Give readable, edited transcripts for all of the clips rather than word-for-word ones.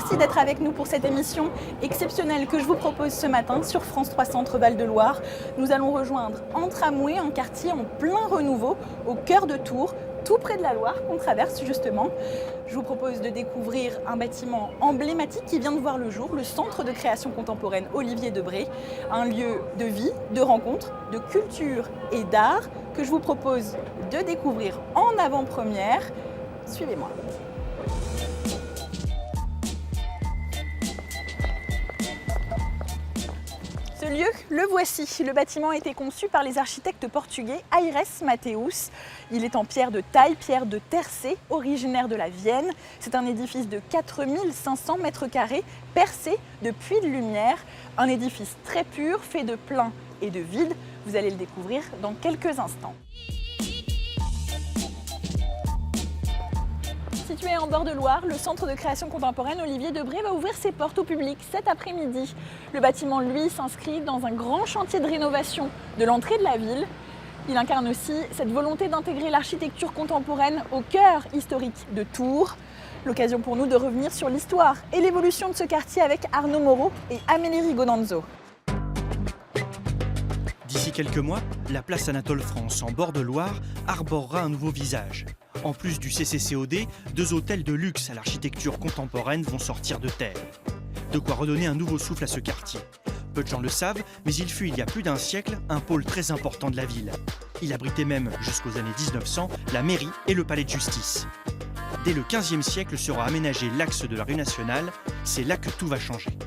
Merci d'être avec nous pour cette émission exceptionnelle que je vous propose ce matin sur France 3 Centre Val-de-Loire. Nous allons rejoindre Entramoué, un quartier en plein renouveau, au cœur de Tours, tout près de la Loire qu'on traverse justement. Je vous propose de découvrir un bâtiment emblématique qui vient de voir le jour, le Centre de création contemporaine Olivier Debré, un lieu de vie, de rencontre, de culture et d'art que je vous propose de découvrir en avant-première. Suivez-moi. Ce lieu, le voici. Le bâtiment a été conçu par les architectes portugais Aires Mateus. Il est en pierre de taille, pierre de tercé, originaire de la Vienne. C'est un édifice de 4500 mètres carrés, percé de puits de lumière. Un édifice très pur, fait de plein et de vide. Vous allez le découvrir dans quelques instants. Situé en bord de Loire, le Centre de création contemporaine Olivier Debré va ouvrir ses portes au public cet après-midi. Le bâtiment, lui, s'inscrit dans un grand chantier de rénovation de l'entrée de la ville. Il incarne aussi cette volonté d'intégrer l'architecture contemporaine au cœur historique de Tours. L'occasion pour nous de revenir sur l'histoire et l'évolution de ce quartier avec Arnaud Moreau et Amélie Rigonanzo. D'ici quelques mois, la place Anatole France en bord de Loire arborera un nouveau visage. En plus du CCCOD, 2 hôtels de luxe à l'architecture contemporaine vont sortir de terre. De quoi redonner un nouveau souffle à ce quartier. Peu de gens le savent, mais il fut il y a plus d'un siècle un pôle très important de la ville. Il abritait même, jusqu'aux années 1900, la mairie et le palais de justice. Dès le XVe siècle sera aménagé l'axe de la rue nationale, c'est là que tout va changer.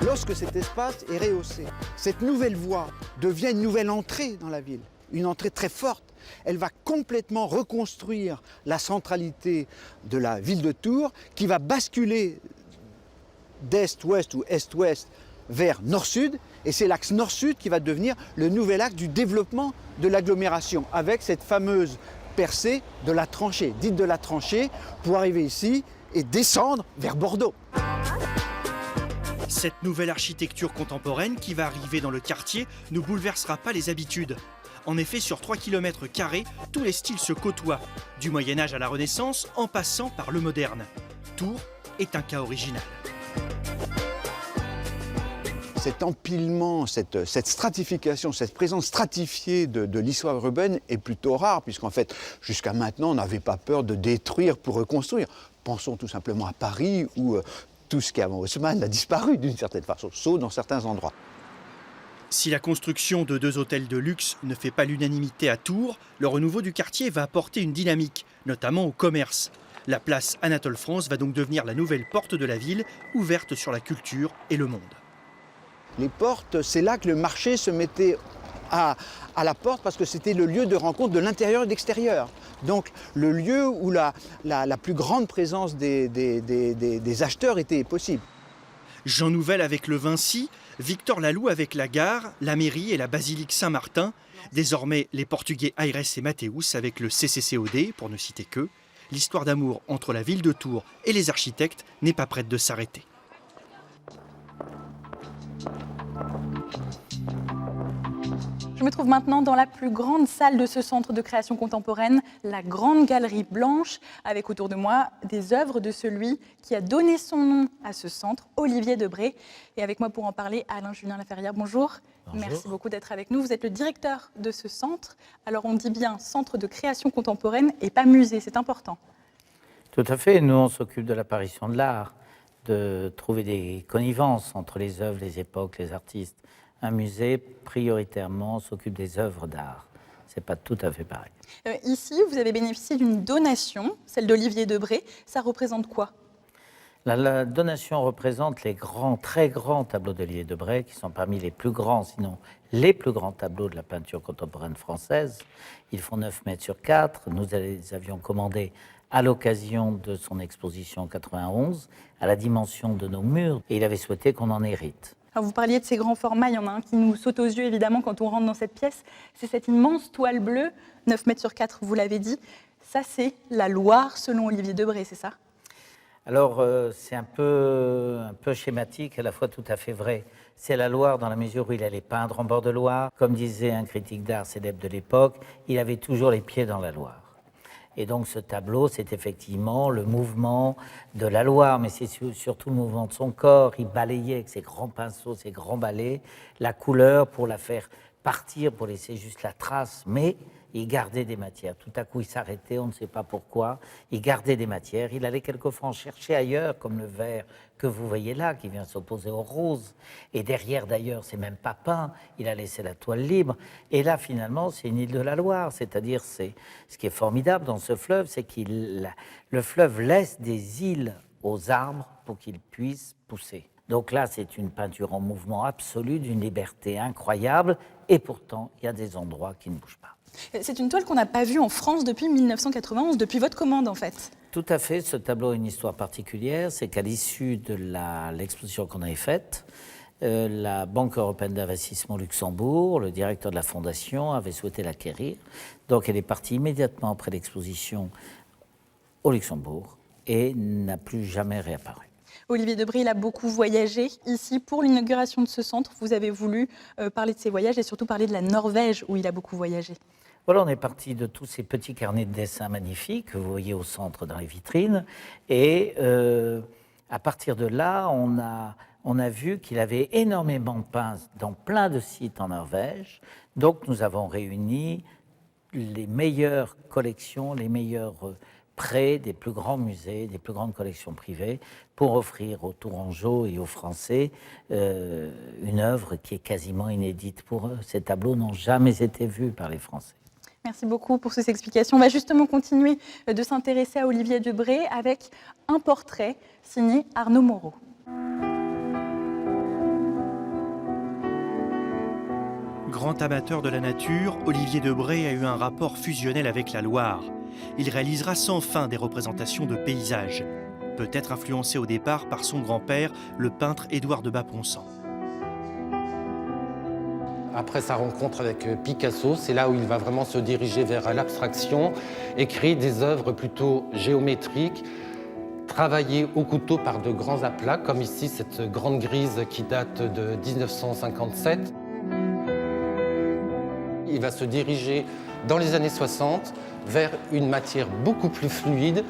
Lorsque cet espace est rehaussé, cette nouvelle voie devient une nouvelle entrée dans la ville, une entrée très forte. Elle va complètement reconstruire la centralité de la ville de Tours qui va basculer d'est-ouest ou est-ouest vers nord-sud. Et c'est l'axe nord-sud qui va devenir le nouvel axe du développement de l'agglomération avec cette fameuse percée de la tranchée, dite de la tranchée, pour arriver ici et descendre vers Bordeaux. Cette nouvelle architecture contemporaine qui va arriver dans le quartier ne bouleversera pas les habitudes. En effet, sur 3 km², tous les styles se côtoient, du Moyen-Âge à la Renaissance en passant par le moderne. Tours est un cas original. Cet empilement, cette stratification, cette présence stratifiée de l'histoire urbaine est plutôt rare, puisqu'en fait, jusqu'à maintenant, on n'avait pas peur de détruire pour reconstruire. Pensons tout simplement à Paris, où tout ce qui est avant Haussmann a disparu d'une certaine façon, sauf dans certains endroits. Si la construction de 2 hôtels de luxe ne fait pas l'unanimité à Tours, le renouveau du quartier va apporter une dynamique, notamment au commerce. La place Anatole France va donc devenir la nouvelle porte de la ville, ouverte sur la culture et le monde. Les portes, c'est là que le marché se mettait à la porte parce que c'était le lieu de rencontre de l'intérieur et de l'extérieur. Donc le lieu où la plus grande présence des acheteurs était possible. Jean Nouvel avec le Vinci, Victor Laloux avec la gare, la mairie et la basilique Saint-Martin. Désormais, les Portugais Aires et Mateus avec le CCCOD, pour ne citer que. L'histoire d'amour entre la ville de Tours et les architectes n'est pas prête de s'arrêter. Je me trouve maintenant dans la plus grande salle de ce centre de création contemporaine, la Grande Galerie Blanche, avec autour de moi des œuvres de celui qui a donné son nom à ce centre, Olivier Debré. Et avec moi pour en parler, Alain-Julien Laferrière, bonjour. Bonjour. Merci beaucoup d'être avec nous. Vous êtes le directeur de ce centre. Alors on dit bien centre de création contemporaine et pas musée, c'est important. Tout à fait. Nous, on s'occupe de l'apparition de l'art, de trouver des connivences entre les œuvres, les époques, les artistes. Un musée, prioritairement, s'occupe des œuvres d'art. Ce n'est pas tout à fait pareil. Ici, vous avez bénéficié d'une donation, celle d'Olivier Debré. Ça représente quoi ? La donation représente les très grands tableaux d'Olivier Debré, qui sont parmi les plus grands, sinon les plus grands tableaux de la peinture contemporaine française. Ils font 9 mètres sur 4. Nous les avions commandés à l'occasion de son exposition en 91, à la dimension de nos murs, et il avait souhaité qu'on en hérite. Alors vous parliez de ces grands formats, il y en a un qui nous saute aux yeux évidemment quand on rentre dans cette pièce, c'est cette immense toile bleue, 9 mètres sur 4, vous l'avez dit. Ça, c'est la Loire selon Olivier Debré, c'est ça ? Alors, c'est un peu schématique, à la fois tout à fait vrai. C'est la Loire dans la mesure où il allait peindre en bord de Loire. Comme disait un critique d'art célèbre de l'époque, il avait toujours les pieds dans la Loire. Et donc ce tableau, c'est effectivement le mouvement de la Loire, mais c'est surtout le mouvement de son corps. Il balayait avec ses grands pinceaux, ses grands balais, la couleur pour la faire partir, pour laisser juste la trace, mais il gardait des matières. Tout à coup, il s'arrêtait, on ne sait pas pourquoi. Il gardait des matières. Il allait quelquefois en chercher ailleurs, comme le vert que vous voyez là, qui vient s'opposer au rose. Et derrière, d'ailleurs, c'est même pas peint. Il a laissé la toile libre. Et là, finalement, c'est une île de la Loire. C'est-à-dire, ce qui est formidable dans ce fleuve, c'est que le fleuve laisse des îles aux arbres pour qu'ils puissent pousser. Donc là, c'est une peinture en mouvement absolu, d'une liberté incroyable. Et pourtant, il y a des endroits qui ne bougent pas. C'est une toile qu'on n'a pas vue en France depuis 1991, depuis votre commande en fait. Tout à fait, ce tableau a une histoire particulière, c'est qu'à l'issue de l'exposition qu'on avait faite, la Banque européenne d'investissement Luxembourg, le directeur de la fondation, avait souhaité l'acquérir. Donc elle est partie immédiatement après l'exposition au Luxembourg et n'a plus jamais réapparu. Olivier Debré, il a beaucoup voyagé. Ici, pour l'inauguration de ce centre, vous avez voulu parler de ses voyages et surtout parler de la Norvège où il a beaucoup voyagé. Voilà, on est parti de tous ces petits carnets de dessins magnifiques que vous voyez au centre dans les vitrines. Et à partir de là, on a vu qu'il avait énormément peint dans plein de sites en Norvège. Donc nous avons réuni les meilleures collections, les meilleurs prêts des plus grands musées, des plus grandes collections privées, pour offrir aux Tourangeaux et aux Français une œuvre qui est quasiment inédite pour eux. Ces tableaux n'ont jamais été vus par les Français. Merci beaucoup pour ces explications. On va justement continuer de s'intéresser à Olivier Debré avec un portrait signé Arnaud Moreau. Grand amateur de la nature, Olivier Debré a eu un rapport fusionnel avec la Loire. Il réalisera sans fin des représentations de paysages, peut-être influencé au départ par son grand-père, le peintre Édouard de Baponsan. Après sa rencontre avec Picasso, c'est là où il va vraiment se diriger vers l'abstraction et créer des œuvres plutôt géométriques, travaillées au couteau par de grands aplats, comme ici cette grande grise qui date de 1957. Il va se diriger dans les années 60 vers une matière beaucoup plus fluide,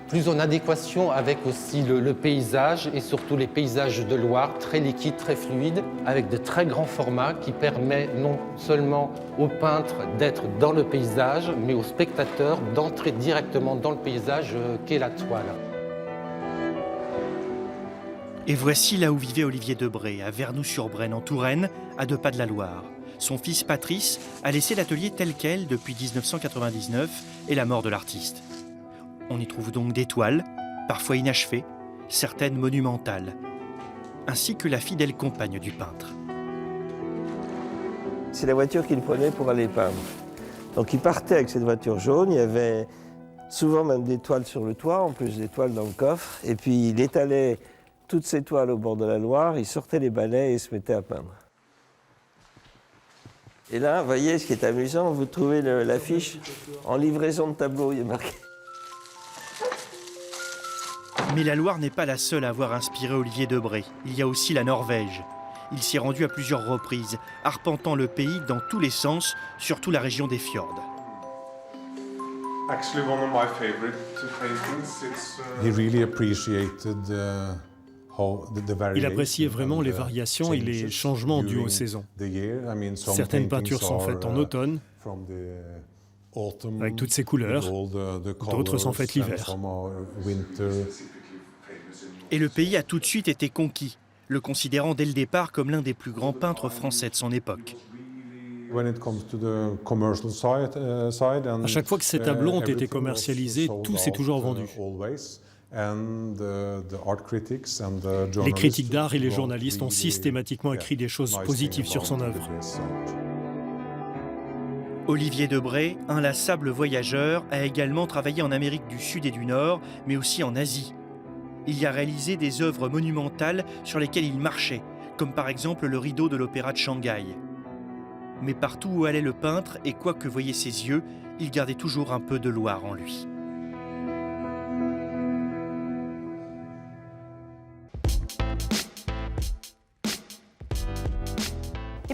plus en adéquation avec aussi le paysage et surtout les paysages de Loire, très liquides, très fluides, avec de très grands formats qui permettent non seulement au peintre d'être dans le paysage, mais au spectateur d'entrer directement dans le paysage qu'est la toile. Et voici là où vivait Olivier Debré, à Vernoux-sur-Brenne en Touraine, à 2 pas de la Loire. Son fils Patrice a laissé l'atelier tel quel depuis 1999 et la mort de l'artiste. On y trouve donc des toiles, parfois inachevées, certaines monumentales, ainsi que la fidèle compagne du peintre. C'est la voiture qu'il prenait pour aller peindre. Donc il partait avec cette voiture jaune, il y avait souvent même des toiles sur le toit, en plus des toiles dans le coffre, et puis il étalait toutes ces toiles au bord de la Loire, il sortait les balais et se mettait à peindre. Et là, vous voyez, ce qui est amusant, vous trouvez l'affiche en livraison de tableau, il est marqué. Mais la Loire n'est pas la seule à avoir inspiré Olivier Debré. Il y a aussi la Norvège. Il s'y est rendu à plusieurs reprises, arpentant le pays dans tous les sens, surtout la région des fjords. Actually, one of my favorite paintings. It's, He really appreciated Il appréciait vraiment les variations et les changements dus aux saisons. Certaines peintures sont faites en automne, avec toutes ces couleurs, d'autres sont faites l'hiver. Et le pays a tout de suite été conquis, le considérant dès le départ comme l'un des plus grands peintres français de son époque. À chaque fois que ces tableaux ont été commercialisés, tout s'est toujours vendu. Les critiques d'art et les journalistes ont systématiquement écrit des choses positives sur son œuvre. Olivier Debré, inlassable voyageur, a également travaillé en Amérique du Sud et du Nord, mais aussi en Asie. Il y a réalisé des œuvres monumentales sur lesquelles il marchait, comme par exemple le rideau de l'Opéra de Shanghai. Mais partout où allait le peintre, et quoi que voyaient ses yeux, il gardait toujours un peu de Loire en lui.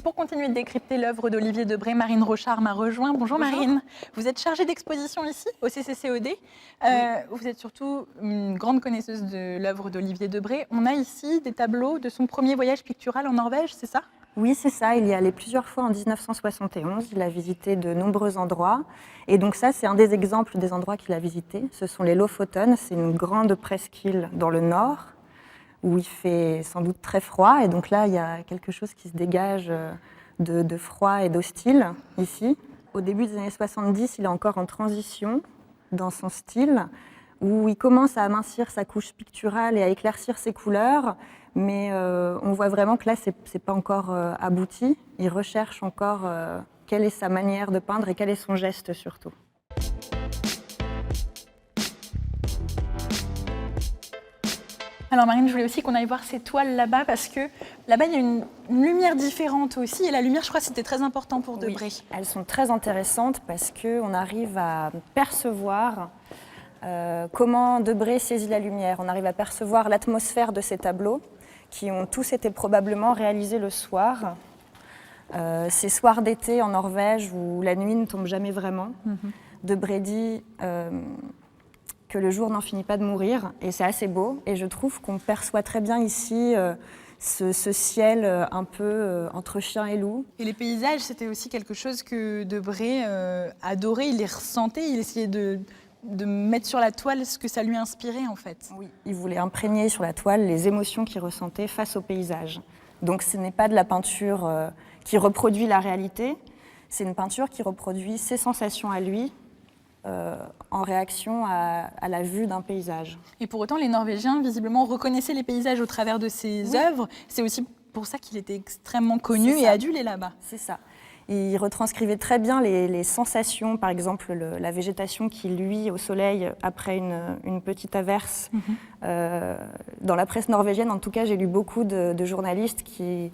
Et pour continuer de décrypter l'œuvre d'Olivier Debré, Marine Rochard m'a rejoint. Bonjour Marine, vous êtes chargée d'exposition ici, au CCCOD. Vous êtes surtout une grande connaisseuse de l'œuvre d'Olivier Debré. On a ici des tableaux de son premier voyage pictural en Norvège, c'est ça ? Oui, c'est ça. Il y est allé plusieurs fois en 1971. Il a visité de nombreux endroits. Et donc ça, c'est un des exemples des endroits qu'il a visités. Ce sont les Lofoten. C'est une grande presqu'île dans le nord, où il fait sans doute très froid. Et donc là, il y a quelque chose qui se dégage de froid et d'hostile, ici. Au début des années 70, il est encore en transition dans son style, où il commence à amincir sa couche picturale et à éclaircir ses couleurs. Mais on voit vraiment que là, c'est pas encore abouti. Il recherche encore quelle est sa manière de peindre et quel est son geste surtout. Alors Marine, je voulais aussi qu'on aille voir ces toiles là-bas parce que là-bas, il y a une lumière différente aussi. Et la lumière, je crois, c'était très important pour Debré. Oui, elles sont très intéressantes parce qu'on arrive à percevoir comment Debré saisit la lumière. On arrive à percevoir l'atmosphère de ces tableaux qui ont tous été probablement réalisés le soir. Ces soirs d'été en Norvège où la nuit ne tombe jamais vraiment. Debré dit que le jour n'en finit pas de mourir, et c'est assez beau. Et je trouve qu'on perçoit très bien ici ce ciel un peu entre chien et loup. Et les paysages, c'était aussi quelque chose que Debré adorait, il les ressentait, il essayait de mettre sur la toile ce que ça lui inspirait en fait. Oui, il voulait imprégner sur la toile les émotions qu'il ressentait face au paysage. Donc ce n'est pas de la peinture qui reproduit la réalité, c'est une peinture qui reproduit ses sensations à lui, en réaction à la vue d'un paysage. Et pour autant, les Norvégiens, visiblement, reconnaissaient les paysages au travers de ses œuvres. C'est aussi pour ça qu'il était extrêmement connu et adulé là-bas. C'est ça. Il retranscrivait très bien les sensations, par exemple la végétation qui luit au soleil après une petite averse. Dans la presse norvégienne, en tout cas, j'ai lu beaucoup de journalistes qui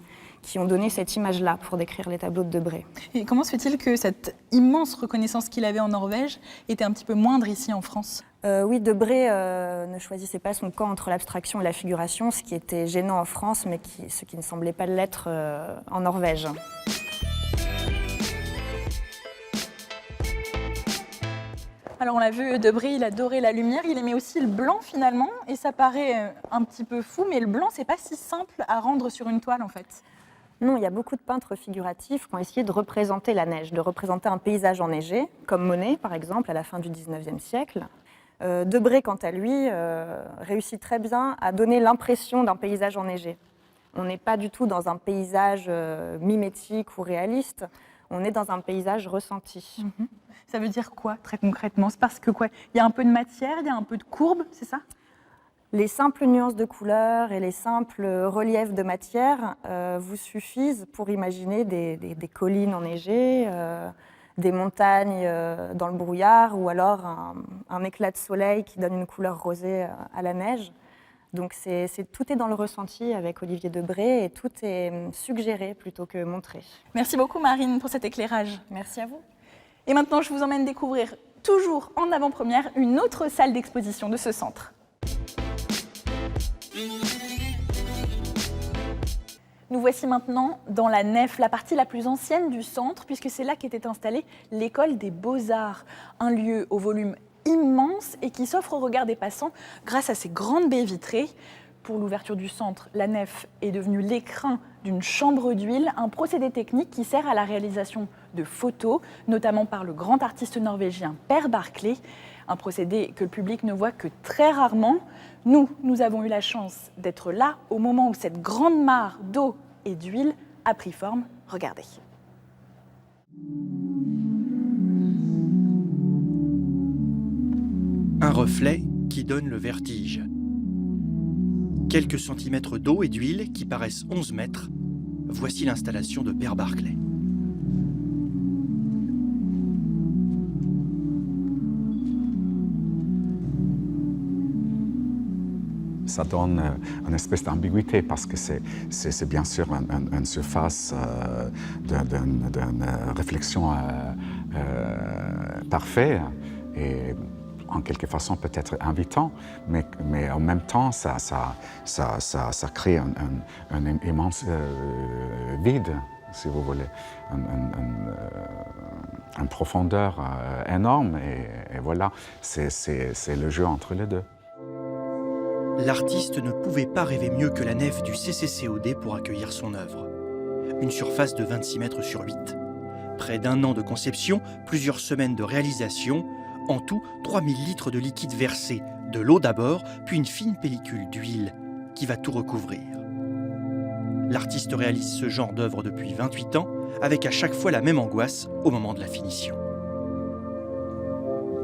ont donné cette image-là pour décrire les tableaux de Debré. Et comment se fait-il que cette immense reconnaissance qu'il avait en Norvège était un petit peu moindre ici en France ? Oui, Debré ne choisissait pas son camp entre l'abstraction et la figuration, ce qui était gênant en France, mais ce qui ne semblait pas l'être en Norvège. Alors on l'a vu, Debré, il adorait la lumière, il aimait aussi le blanc finalement, et ça paraît un petit peu fou, mais le blanc, c'est pas si simple à rendre sur une toile en fait. Non, il y a beaucoup de peintres figuratifs qui ont essayé de représenter la neige, de représenter un paysage enneigé, comme Monet par exemple, à la fin du XIXe siècle. Debré, quant à lui, réussit très bien à donner l'impression d'un paysage enneigé. On n'est pas du tout dans un paysage mimétique ou réaliste, on est dans un paysage ressenti. Ça veut dire quoi, très concrètement ? C'est parce que quoi ? Il y a un peu de matière, il y a un peu de courbe, c'est ça ? Les simples nuances de couleurs et les simples reliefs de matière vous suffisent pour imaginer des collines enneigées, des montagnes dans le brouillard, ou alors un éclat de soleil qui donne une couleur rosée à la neige. Donc tout est dans le ressenti avec Olivier Debré, et tout est suggéré plutôt que montré. Merci beaucoup Marine pour cet éclairage. Merci à vous. Et maintenant, je vous emmène découvrir, toujours en avant-première, une autre salle d'exposition de ce centre. Nous voici maintenant dans la nef, la partie la plus ancienne du centre, puisque c'est là qu'était installée l'école des Beaux-Arts, un lieu au volume immense et qui s'offre au regard des passants grâce à ses grandes baies vitrées. Pour l'ouverture du centre, la nef est devenue l'écrin d'une chambre d'huile, un procédé technique qui sert à la réalisation de photos, notamment par le grand artiste norvégien Per Barclay, un procédé que le public ne voit que très rarement. Nous avons eu la chance d'être là au moment où cette grande mare d'eau et d'huile a pris forme. Regardez. Un reflet qui donne le vertige. Quelques centimètres d'eau et d'huile qui paraissent 11 mètres. Voici l'installation de Per Barclay. Ça donne une espèce d'ambiguïté parce que c'est bien sûr une surface d'une réflexion parfaite et en quelque façon peut-être invitant, mais en même temps ça crée un immense vide. si vous voulez, une profondeur énorme. Et voilà, c'est le jeu entre les deux. L'artiste ne pouvait pas rêver mieux que la nef du CCCOD pour accueillir son œuvre. Une surface de 26 mètres sur 8. Près d'1 an de conception, plusieurs semaines de réalisation, en tout 3000 litres de liquide versé, de l'eau d'abord, puis une fine pellicule d'huile qui va tout recouvrir. L'artiste réalise ce genre d'œuvre depuis 28 ans, avec à chaque fois la même angoisse au moment de la finition.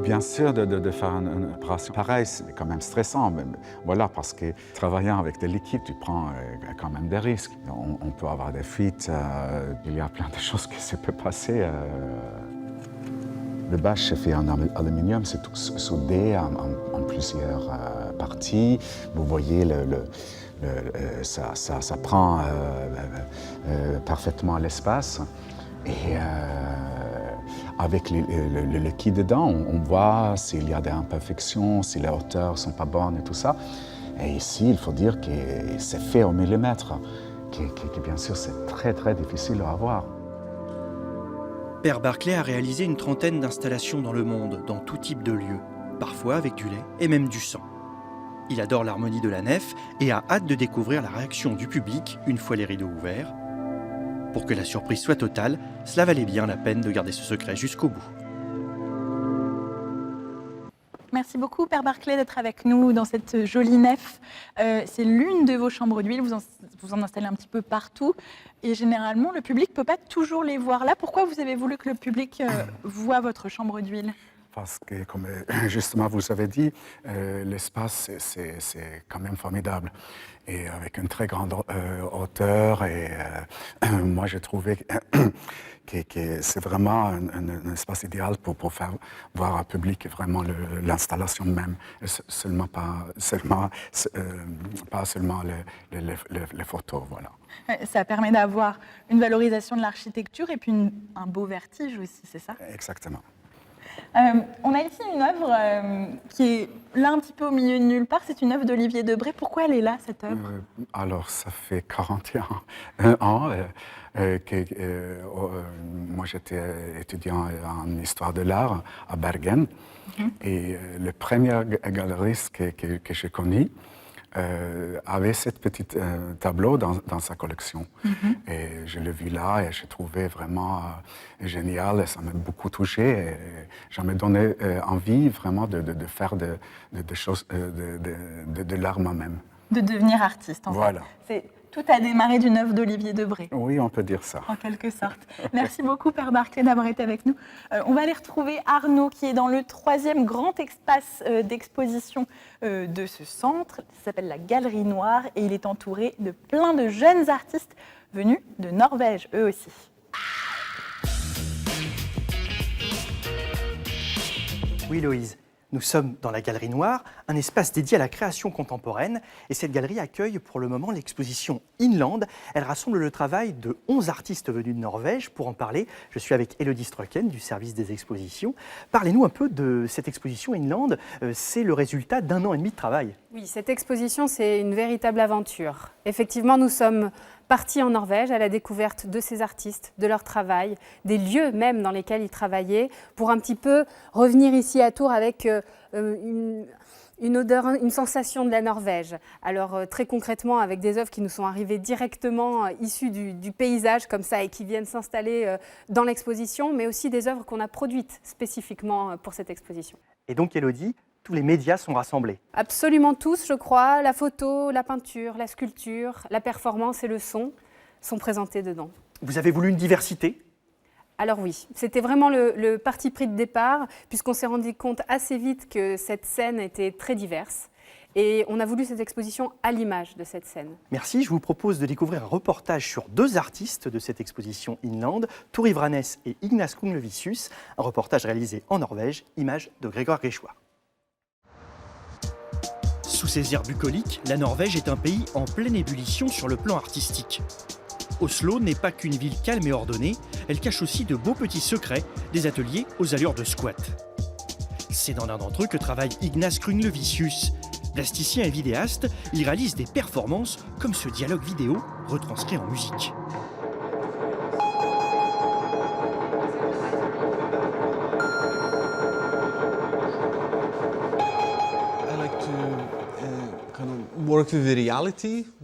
Bien sûr, de faire une opération pareille, c'est quand même stressant. Mais voilà, parce que travaillant avec des liquides, tu prends quand même des risques. On peut avoir des fuites, il y a plein de choses qui se peuvent passer. Le bâche est fait en aluminium, c'est tout soudé en plusieurs parties. Vous voyez, ça prend parfaitement l'espace. Et avec le liquide dedans, on voit s'il y a des imperfections, si les hauteurs ne sont pas bonnes et tout ça. Et ici, il faut dire que c'est fait au millimètre, que bien sûr c'est très très difficile à avoir. Per Barclay a réalisé une trentaine d'installations dans le monde, dans tout type de lieux, parfois avec du lait et même du sang. Il adore l'harmonie de la nef et a hâte de découvrir la réaction du public une fois les rideaux ouverts. Pour que la surprise soit totale, cela valait bien la peine de garder ce secret jusqu'au bout. Merci beaucoup, Per Barclay, d'être avec nous dans cette jolie nef. C'est l'une de vos chambres d'huile, vous en installez un petit peu partout. Et généralement, le public ne peut pas toujours les voir là. Pourquoi vous avez voulu que le public voit votre chambre d'huile ? Parce que, comme justement vous avez dit, l'espace, c'est quand même formidable. Et avec une très grande hauteur. Et moi, j'ai trouvé que c'est vraiment un espace idéal pour faire voir au public vraiment l'installation même. Pas seulement les photos, voilà. Ça permet d'avoir une valorisation de l'architecture et puis un beau vertige aussi, c'est ça ? Exactement. On a ici une œuvre qui est là un petit peu au milieu de nulle part. C'est une œuvre d'Olivier Debré. Pourquoi elle est là, cette œuvre ? Alors, ça fait 41 ans que moi j'étais étudiant en histoire de l'art à Bergen. Et le premier galeriste que j'ai connu avait ce petit tableau dans sa collection. Et je l'ai vu là et j'ai trouvé vraiment génial. Et ça m'a beaucoup touché. Et ça m'a donné envie vraiment de faire de choses, de l'art moi-même. De devenir artiste, en fait. Tout a démarré d'une œuvre d'Olivier Debré. Oui, on peut dire ça. En quelque sorte. Merci beaucoup, Per Barclay, d'avoir été avec nous. On va aller retrouver Arnaud, qui est dans le 3e grand espace d'exposition de ce centre. Ça s'appelle la Galerie Noire et il est entouré de plein de jeunes artistes venus de Norvège, eux aussi. Oui, Loïse. Nous sommes dans la Galerie Noire, un espace dédié à la création contemporaine. Et cette galerie accueille pour le moment l'exposition Inland. Elle rassemble le travail de 11 artistes venus de Norvège. Pour en parler, je suis avec Élodie Strøken du service des expositions. Parlez-nous un peu de cette exposition Inland. C'est le résultat d'1 an et demi de travail. Oui, cette exposition, c'est une véritable aventure. Effectivement, nous sommes partis en Norvège à la découverte de ces artistes, de leur travail, des lieux même dans lesquels ils travaillaient, pour un petit peu revenir ici à Tours avec une odeur, une sensation de la Norvège. Alors très concrètement, avec des œuvres qui nous sont arrivées directement issues du paysage comme ça et qui viennent s'installer dans l'exposition, mais aussi des œuvres qu'on a produites spécifiquement pour cette exposition. Et donc, Élodie, tous les médias sont rassemblés. Absolument tous, je crois. La photo, la peinture, la sculpture, la performance et le son sont présentés dedans. Vous avez voulu une diversité ? Alors oui, c'était vraiment le parti pris de départ, puisqu'on s'est rendu compte assez vite que cette scène était très diverse. Et on a voulu cette exposition à l'image de cette scène. Merci, je vous propose de découvrir un reportage sur 2 artistes de cette exposition Inland, Tor Ivranes et Ignas Krunglevicius, un reportage réalisé en Norvège, image de Grégoire Richois. Sous ses airs bucoliques, la Norvège est un pays en pleine ébullition sur le plan artistique. Oslo n'est pas qu'une ville calme et ordonnée, elle cache aussi de beaux petits secrets, des ateliers aux allures de squat. C'est dans l'un d'entre eux que travaille Ignas Krunglevicius. Plasticien et vidéaste, il réalise des performances comme ce dialogue vidéo retranscrit en musique.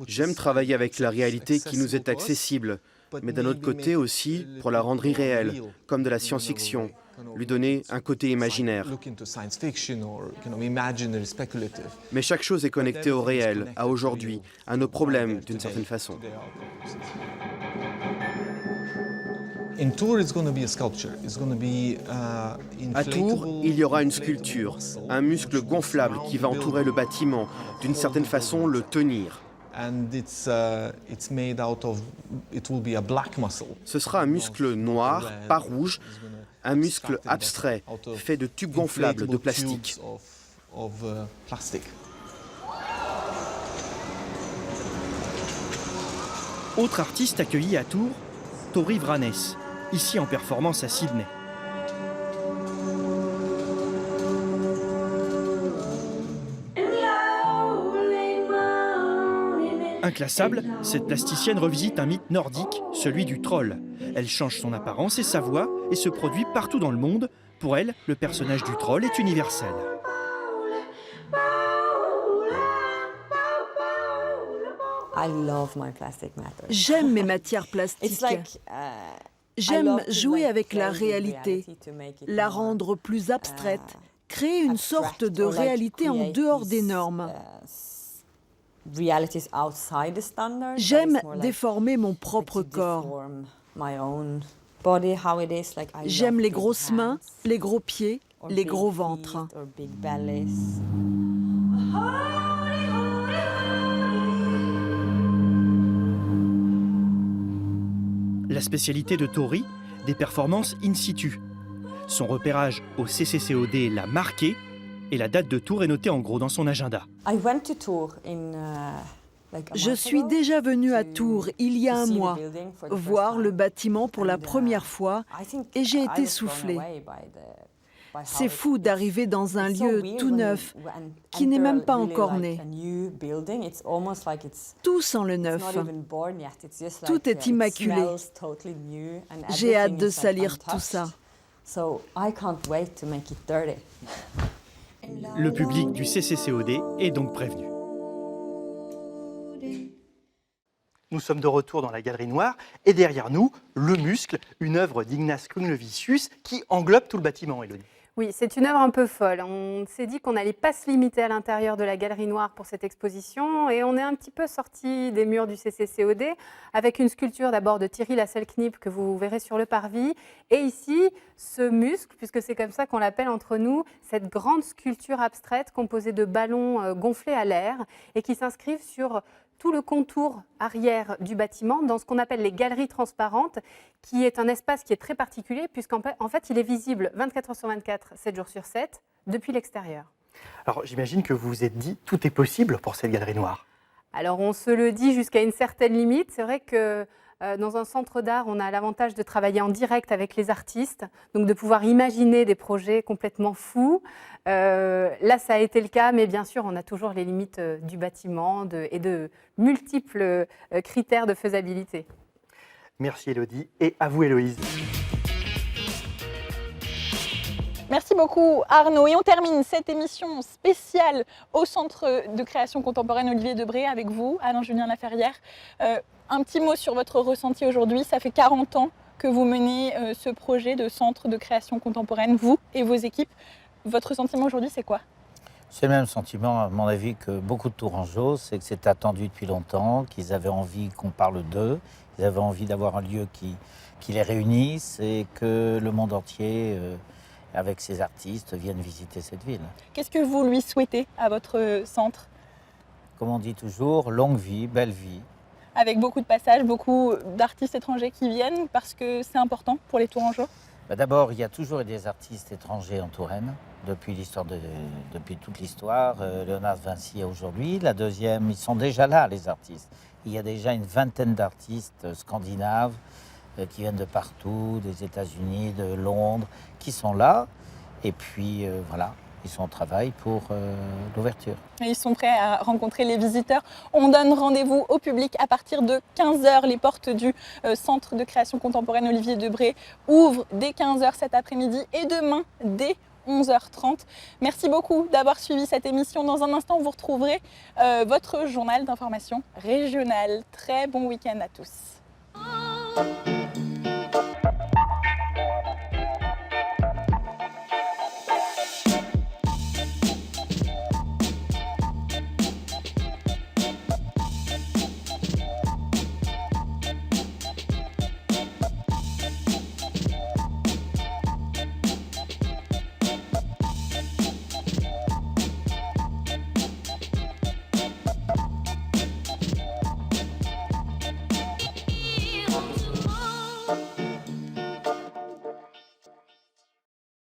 J'aime travailler avec la réalité qui nous est accessible, mais d'un autre côté aussi pour la rendre irréelle, comme de la science-fiction, lui donner un côté imaginaire. Mais chaque chose est connectée au réel, à aujourd'hui, à nos problèmes d'une certaine façon. À Tours, il y aura une sculpture, un muscle gonflable qui va entourer le bâtiment, d'une certaine façon le tenir. Ce sera un muscle noir, pas rouge, un muscle abstrait, fait de tubes gonflables de plastique. Autre artiste accueilli à Tours, Tori Vranes, ici en performance à Sydney. Inclassable, cette plasticienne revisite un mythe nordique, celui du troll. Elle change son apparence et sa voix et se produit partout dans le monde. Pour elle, le personnage du troll est universel. J'aime mes matières plastiques. J'aime jouer avec la réalité, la rendre plus abstraite, créer une sorte de réalité en dehors des normes. J'aime déformer mon propre corps. J'aime les grosses mains, les gros pieds, les gros ventres. La spécialité de Tori, des performances in situ. Son repérage au CCCOD l'a marqué et la date de Tours est notée en gros dans son agenda. Je suis déjà venue à Tours il y a un mois, voir le bâtiment pour la première fois et j'ai été soufflée. C'est fou d'arriver dans un lieu tout neuf, qui n'est même pas encore né. Tout sent le neuf. Tout est immaculé. J'ai hâte de salir tout ça. Le public du CCCOD est donc prévenu. Nous sommes de retour dans la Galerie Noire et derrière nous, le muscle, une œuvre d'Ignace Krunglevicius qui englobe tout le bâtiment, Élodie. Oui, c'est une œuvre un peu folle. On s'est dit qu'on n'allait pas se limiter à l'intérieur de la Galerie Noire pour cette exposition et on est un petit peu sorti des murs du CCCOD avec une sculpture d'abord de Thierry Lasselknip que vous verrez sur le parvis et ici, ce muscle, puisque c'est comme ça qu'on l'appelle entre nous, cette grande sculpture abstraite composée de ballons gonflés à l'air et qui s'inscrivent sur tout le contour arrière du bâtiment dans ce qu'on appelle les galeries transparentes, qui est un espace qui est très particulier puisqu'en fait, il est visible 24 heures sur 24, 7 jours sur 7, depuis l'extérieur. Alors j'imagine que vous vous êtes dit, tout est possible pour cette Galerie Noire. Alors on se le dit jusqu'à une certaine limite. C'est vrai que dans un centre d'art, on a l'avantage de travailler en direct avec les artistes, donc de pouvoir imaginer des projets complètement fous. Là, ça a été le cas, mais bien sûr, on a toujours les limites du bâtiment et de multiples critères de faisabilité. Merci Élodie, et à vous Héloïse. Merci beaucoup Arnaud. Et on termine cette émission spéciale au Centre de création contemporaine Olivier Debré avec vous, Alain-Julien Laferrière. Un petit mot sur votre ressenti aujourd'hui. Ça fait 40 ans que vous menez ce projet de centre de création contemporaine, vous et vos équipes. Votre sentiment aujourd'hui, c'est quoi? C'est le même sentiment, à mon avis, que beaucoup de Tourangeaux. C'est que c'est attendu depuis longtemps, qu'ils avaient envie qu'on parle d'eux, ils avaient envie d'avoir un lieu qui les réunisse et que le monde entier, avec ses artistes, vienne visiter cette ville. Qu'est-ce que vous lui souhaitez à votre centre? Comme on dit toujours, longue vie, belle vie. Avec beaucoup de passages, beaucoup d'artistes étrangers qui viennent parce que c'est important pour les Tourangeaux? D'abord, il y a toujours eu des artistes étrangers en Touraine, depuis toute l'histoire. Léonard de Vinci aujourd'hui. La deuxième, ils sont déjà là, les artistes. Il y a déjà une vingtaine d'artistes scandinaves qui viennent de partout, des États-Unis, de Londres, qui sont là. Et puis, voilà. Ils sont au travail pour l'ouverture. Ils sont prêts à rencontrer les visiteurs. On donne rendez-vous au public à partir de 15h. Les portes du Centre de création contemporaine Olivier Debré ouvrent dès 15h cet après-midi et demain dès 11h30. Merci beaucoup d'avoir suivi cette émission. Dans un instant, vous retrouverez votre journal d'information régionale. Très bon week-end à tous.